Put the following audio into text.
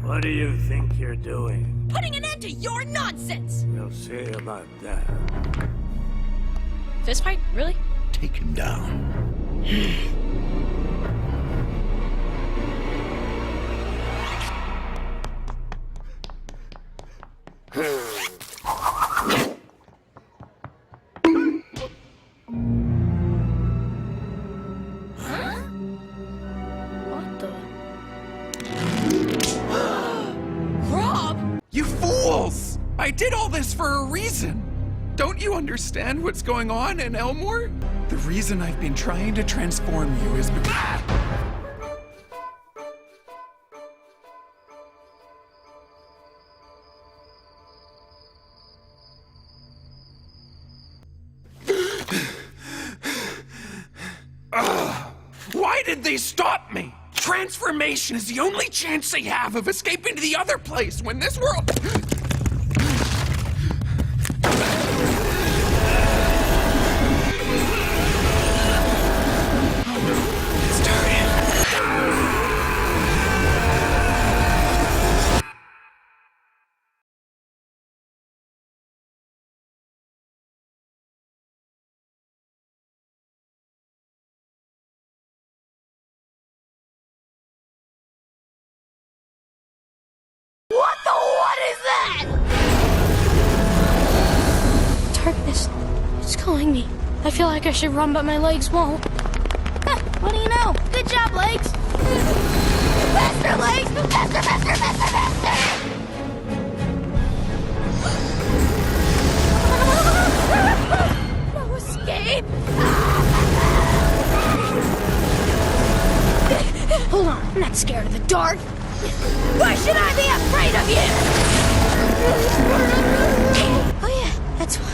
What do you think you're doing? Putting an end to your nonsense! We'll see about that. Fist fight? Really? Take him down. What the? Rob! You fools! I did all this for a reason. Don't you understand what's going on in Elmore? The reason I've been trying to transform you is because... Why did they stop me? Transformation is the only chance they have of escaping to the other place when this world... What is that? Darkness. It's calling me. I feel like I should run, but my legs won't. What do you know? Good job, legs. Faster, legs! Faster, faster, faster, faster! No escape! Hold on, I'm not scared of the dark. Why should I be afraid of you? Oh yeah, that's why.